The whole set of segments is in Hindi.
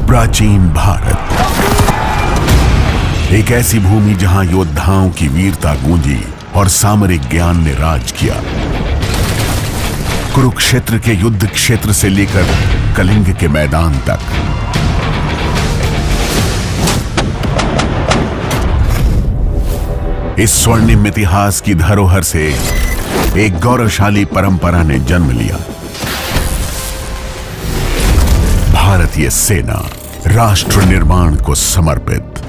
प्राचीन भारत, एक ऐसी भूमि जहां योद्धाओं की वीरता गूंजी और सामरिक ज्ञान ने राज किया। कुरुक्षेत्र के युद्ध क्षेत्र से लेकर कलिंग के मैदान तक, इस स्वर्णिम इतिहास की धरोहर से एक गौरवशाली परंपरा ने जन्म लिया। भारतीय सेना, राष्ट्र निर्माण को समर्पित।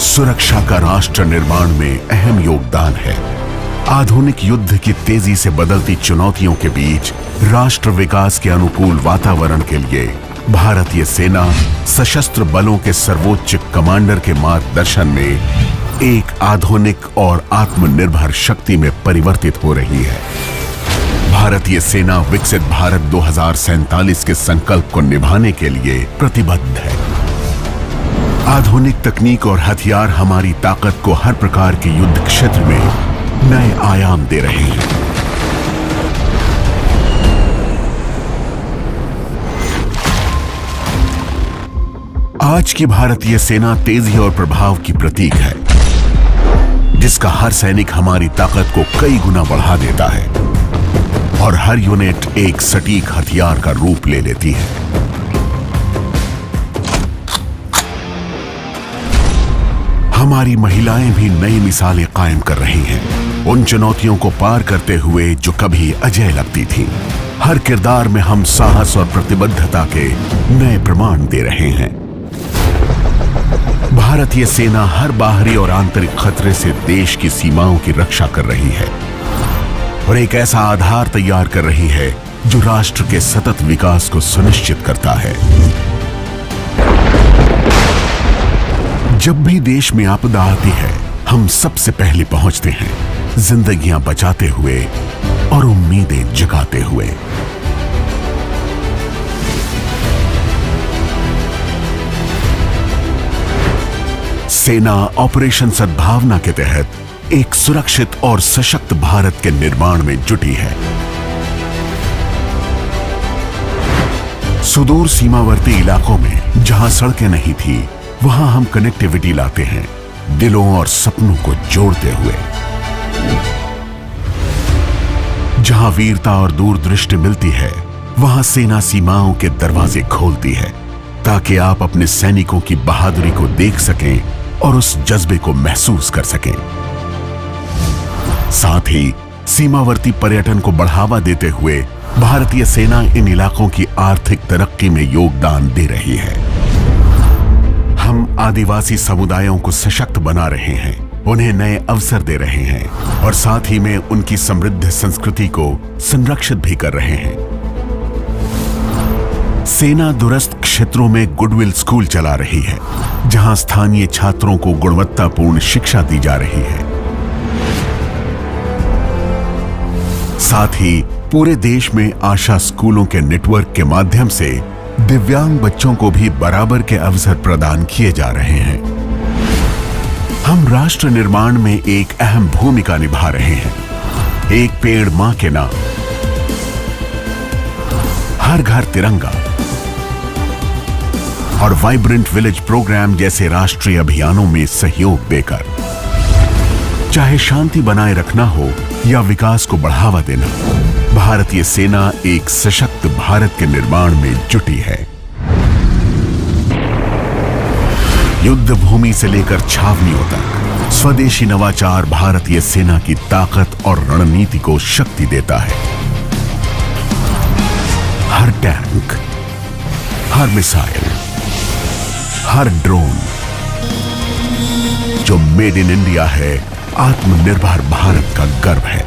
सुरक्षा का राष्ट्र निर्माण में अहम योगदान है। आधुनिक युद्ध की तेजी से बदलती चुनौतियों के बीच राष्ट्र विकास के अनुकूल वातावरण के लिए भारतीय सेना सशस्त्र बलों के सर्वोच्च कमांडर के मार्गदर्शन में एक आधुनिक और आत्मनिर्भर शक्ति में परिवर्तित हो रही है। भारतीय सेना विकसित भारत 2047 के संकल्प को निभाने के लिए प्रतिबद्ध है। आधुनिक तकनीक और हथियार हमारी ताकत को हर प्रकार के युद्ध क्षेत्र में नए आयाम दे रहे हैं। आज की भारतीय सेना तेजी और प्रभाव की प्रतीक है, जिसका हर सैनिक हमारी ताकत को कई गुना बढ़ा देता है और हर यूनिट एक सटीक हथियार का रूप ले लेती है। हमारी महिलाएं भी नई मिसालें कायम कर रही हैं, उन चुनौतियों को पार करते हुए जो कभी अजेय लगती थीं। हर किरदार में हम साहस और प्रतिबद्धता के नए प्रमाण दे रहे हैं। भारतीय सेना हर बाहरी और आंतरिक खतरे से देश की सीमाओं की रक्षा कर रही है और एक ऐसा आधार तैयार कर रही है जो राष्ट्र के सतत विकास को सुनिश्चित करता है। जब भी देश में आपदा आती है, हम सबसे पहले पहुंचते हैं, जिंदगियां बचाते हुए और उम्मीदें जगाते हुए। सेना ऑपरेशन सद्भावना के तहत एक सुरक्षित और सशक्त भारत के निर्माण में जुटी है। सुदूर सीमावर्ती इलाकों में जहां सड़कें नहीं थी, वहां हम कनेक्टिविटी लाते हैं, दिलों और सपनों को जोड़ते हुए। जहां वीरता और दूरदृष्टि मिलती है, वहां सेना सीमाओं के दरवाजे खोलती है, ताकि आप अपने सैनिकों की बहादुरी को देख सकें और उस जज्बे को महसूस कर सकें। साथ ही सीमावर्ती पर्यटन को बढ़ावा देते हुए भारतीय सेना इन इलाकों की आर्थिक तरक्की में योगदान दे रही है। हम आदिवासी समुदायों को सशक्त बना रहे हैं, उन्हें नए अवसर दे रहे हैं और साथ ही में उनकी समृद्ध संस्कृति को संरक्षित भी कर रहे हैं। सेना दूरस्थ क्षेत्रों में गुडविल स्कूल चला रही है, जहां स्थानीय छात्रों को गुणवत्तापूर्ण शिक्षा दी जा रही है। साथ ही पूरे देश में आशा स्कूलों के नेटवर्क के माध्यम से दिव्यांग बच्चों को भी बराबर के अवसर प्रदान किए जा रहे हैं। हम राष्ट्र निर्माण में एक अहम भूमिका निभा रहे हैं। एक पेड़ मां के नाम, हर घर तिरंगा और वाइब्रेंट विलेज प्रोग्राम जैसे राष्ट्रीय अभियानों में सहयोग देकर, चाहे शांति बनाए रखना हो या विकास को बढ़ावा देना, भारतीय सेना एक सशक्त भारत के निर्माण में जुटी है। युद्ध भूमि से लेकर छावनियों तक स्वदेशी नवाचार भारतीय सेना की ताकत और रणनीति को शक्ति देता है। हर टैंक, हर मिसाइल, हर ड्रोन जो मेड इन इंडिया है, आत्मनिर्भर भारत का गर्व है।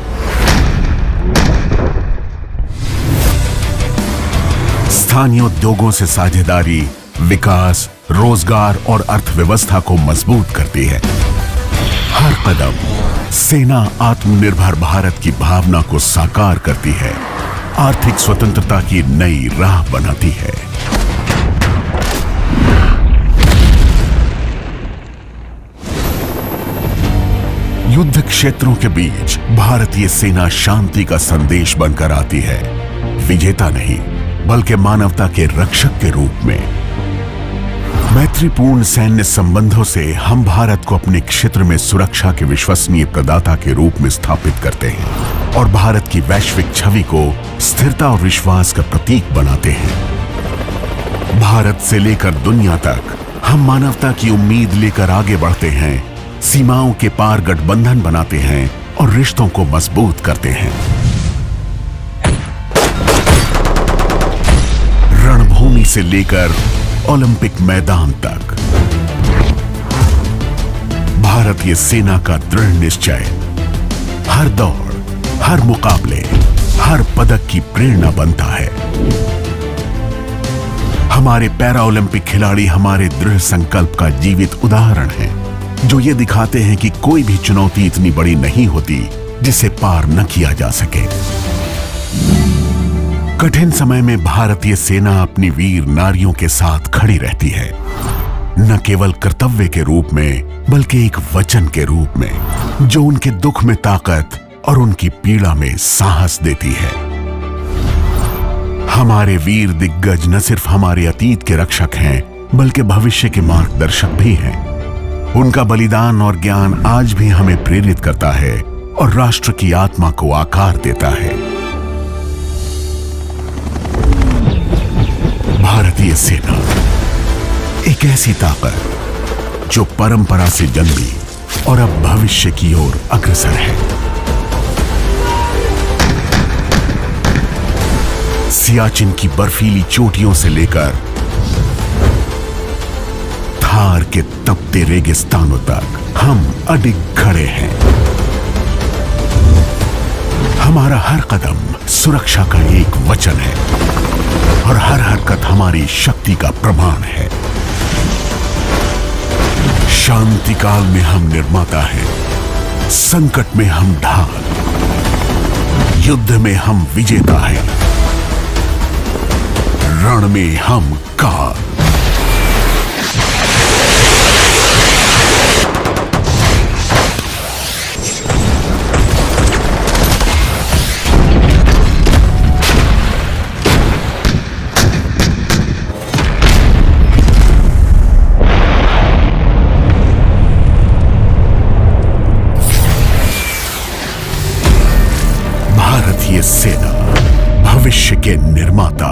स्थानीय उद्योगों से साझेदारी विकास, रोजगार और अर्थव्यवस्था को मजबूत करती है। हर कदम सेना आत्मनिर्भर भारत की भावना को साकार करती है, आर्थिक स्वतंत्रता की नई राह बनाती है। युद्ध क्षेत्रों के बीच भारतीय सेना शांति का संदेश बनकर आती है। विजेता नहीं बल्कि मानवता के रक्षक के रूप में। मैत्रीपूर्ण सैन्य संबंधों से हम भारत को अपने क्षेत्र में सुरक्षा के विश्वसनीय प्रदाता के रूप में स्थापित करते हैं और भारत की वैश्विक छवि को स्थिरता और विश्वास का प्रतीक बनाते हैं। भारत से लेकर दुनिया तक हम मानवता की उम्मीद लेकर आगे बढ़ते हैं, सीमाओं के पार गठबंधन बनाते हैं और रिश्तों को मजबूत करते हैं। रणभूमि से लेकर ओलंपिक मैदान तक भारतीय सेना का दृढ़ निश्चय हर दौड़, हर मुकाबले, हर पदक की प्रेरणा बनता है। हमारे पैरा ओलंपिक खिलाड़ी हमारे दृढ़ संकल्प का जीवित उदाहरण हैं, जो ये दिखाते हैं कि कोई भी चुनौती इतनी बड़ी नहीं होती जिसे पार न किया जा सके। कठिन समय में भारतीय सेना अपनी वीर नारियों के साथ खड़ी रहती है, न केवल कर्तव्य के रूप में बल्कि एक वचन के रूप में जो उनके दुख में ताकत और उनकी पीड़ा में साहस देती है। हमारे वीर दिग्गज न सिर्फ हमारे अतीत के रक्षक हैं बल्कि भविष्य के मार्गदर्शक भी हैं। उनका बलिदान और ज्ञान आज भी हमें प्रेरित करता है और राष्ट्र की आत्मा को आकार देता है। भारतीय सेना एक ऐसी ताकत जो परंपरा से जन्मी और अब भविष्य की ओर अग्रसर है। सियाचिन की बर्फीली चोटियों से लेकर थार के तपते रेगिस्तानों तक हम अडिग खड़े हैं। हमारा हर कदम सुरक्षा का एक वचन है और हर हरकत हमारी शक्ति का प्रमाण है। शांति काल में हम निर्माता हैं, संकट में हम ढाल, युद्ध में हम विजेता हैं, रण में हम काल। भारतीय सेना, भविष्य के निर्माता।